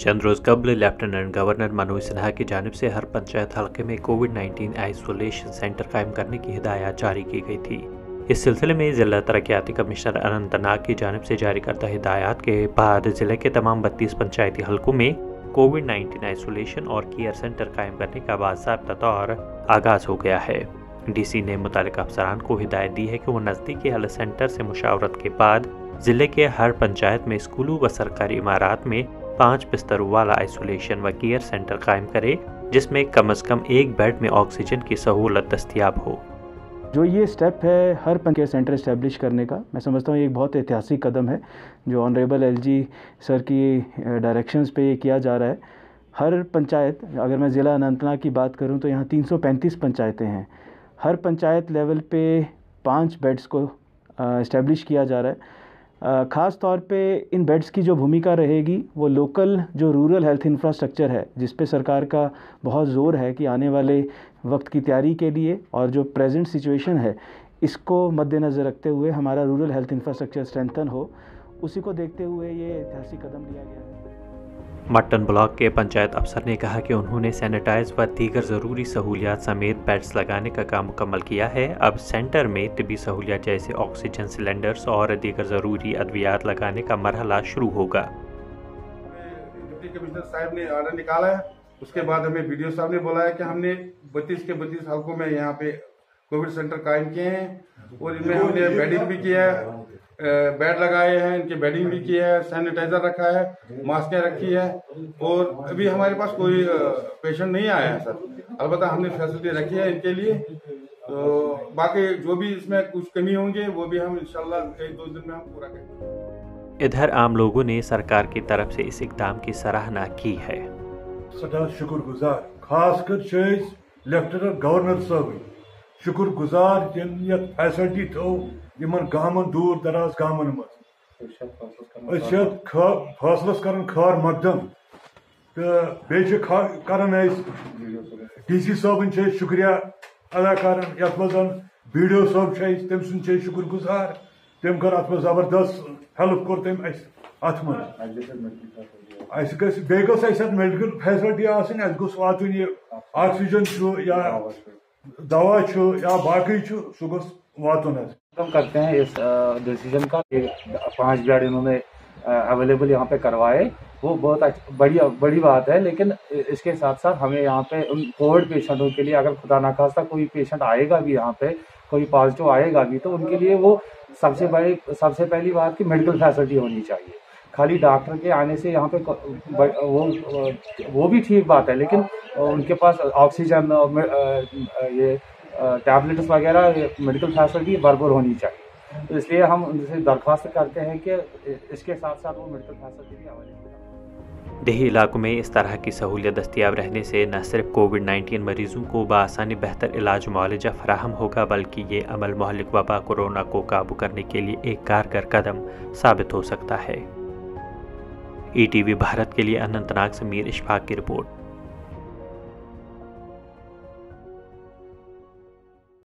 चंद रोज कबल lieutenant governor Manoj Sinha की जानिब से हर पंचायत हल्के में कोविड-19 आइसोलेशन सेंटर कायम करने की हिदायत जारी की गई थी। इस सिलसिले में जिला तरक्याती कमिश्नर अनंतनाग की जानिब से जारी करदा हिदायत के बाद जिले के तमाम 32 पंचायती हल्कों में कोविड-19 आइसोलेशन और केयर सेंटर कायम करने का बाज़ाब्ता तौर आगाज हो गया है। डीसी ने मुतालिका अफसरान को हिदायत दी है कि वो नज़दीकी हेल्थ सेंटर से मुशावरत के बाद जिले के हर पंचायत में स्कूलों व सरकारी इमारत में 5 बिस्तरों वाला आइसोलेशन व केयर सेंटर कायम करे, जिसमें कम से कम एक बेड में ऑक्सीजन की सहूलत दस्तियाब हो। जो ये स्टेप है हर केयर सेंटर इस्टेब्लिश करने का, मैं समझता हूँ ये एक बहुत ऐतिहासिक कदम है जो ऑनरेबल एलजी सर की डायरेक्शंस पे ये किया जा रहा है। हर पंचायत, अगर मैं ज़िला अनंतनाग की बात करूँ तो यहाँ 335 पंचायतें हैं। हर पंचायत लेवल पे 5 बेड्स को इस्टेब्लिश किया जा रहा है। ख़ास तौर पे इन बेड्स की जो भूमिका रहेगी वो लोकल जो रूरल हेल्थ इंफ्रास्ट्रक्चर है, जिस पे सरकार का बहुत ज़ोर है कि आने वाले वक्त की तैयारी के लिए और जो प्रेजेंट सिचुएशन है इसको मद्देनज़र रखते हुए हमारा रूरल हेल्थ इंफ्रास्ट्रक्चर स्ट्रेंथन हो, उसी को देखते हुए ये ऐतिहासिक कदम लिया गया है। मट्टन ब्लॉक के पंचायत अफसर ने कहा कि उन्होंने सैनिटाइज व दीगर ज़रूरी सहूलियात समेत बेड्स लगाने का काम मुकम्मल किया है। अब सेंटर में तिबी सहूलियात जैसे ऑक्सीजन सिलेंडर्स और दीगर ज़रूरी अद्वियात लगाने का मरहला शुरू होगा। डिप्टी कमिश्नर साहब ने ऑर्डर निकाला है, उसके बाद हमें बीडीओ साहब ने बोला है कि हमने 32 के 32 हल्कों में यहाँ पे कोविड सेंटर कायम किए हैं और इनमें हमने बेडिंग भी किया है, बेड लगाए हैं, इनकी बेडिंग भी की है, सैनिटाइजर रखा है, मास्कें रखी है और अभी हमारे पास कोई पेशेंट नहीं आया है सर। अलबत्ता हमने फैसिलिटी रखी है इनके लिए, तो बाकी जो भी इसमें कुछ कमी होंगे वो भी हम इंशाल्लाह 1-2 दिन में हम पूरा करेंगे। इधर आम लोगों ने सरकार की तरफ से इस इकदाम की सराहना की है। सदा शुक्रगुजार, खासकर लेफ्टिनेंट गवर्नर साहब शुक्रगुजार फैसिलिटी थो यमन गामन दूर दराज गामन मज फैसलस कर खार मकदम तो बे कर डीसी साहब शुक्रिया अदा कर बीडीओ साहब तम सुन शुक्रगुजार, तम कर अत जबरदस्त हेल्प कोर तम अत मेडिकल फैसिलिटी वातन ये ऑक्सीजन या दवा या बाकी सह वातन। हम करते हैं इस डिसीजन का 5 बेड इन्होंने अवेलेबल यहाँ पे करवाए, वो बहुत बड़ी बात है। लेकिन इसके साथ साथ हमें यहाँ पे उन कोविड पेशेंटों के लिए, अगर खुदा ना खास्ता कोई पेशेंट आएगा भी यहाँ पे, कोई पॉजिटिव आएगा भी, तो उनके लिए वो सबसे पहली बात की मेडिकल फैसिलिटी होनी चाहिए। खाली डॉक्टर के आने से यहाँ पे वो भी ठीक बात है, लेकिन उनके पास ऑक्सीजन ये टैबलेट्स वगैरह मेडिकल फैसिलिटी भरपूर होनी चाहिए। तो इसलिए हम उनसे दरख्वास्त करते हैं कि इसके साथ साथ वो मेडिकल फैसिलिटी भी अवेलेबल। देही इलाकों में इस तरह की सहूलियत दस्तियाब रहने से न सिर्फ कोविड-19 मरीजों को बआसानी बेहतर इलाज मुआलजा फराहम होगा, बल्कि ये अमल मुहल्लिक वबा कोरोना को काबू करने के लिए एक कारगर कदम साबित हो सकता है। ETV भारत के लिए अनंतनाग से मीर इशफाक की रिपोर्ट।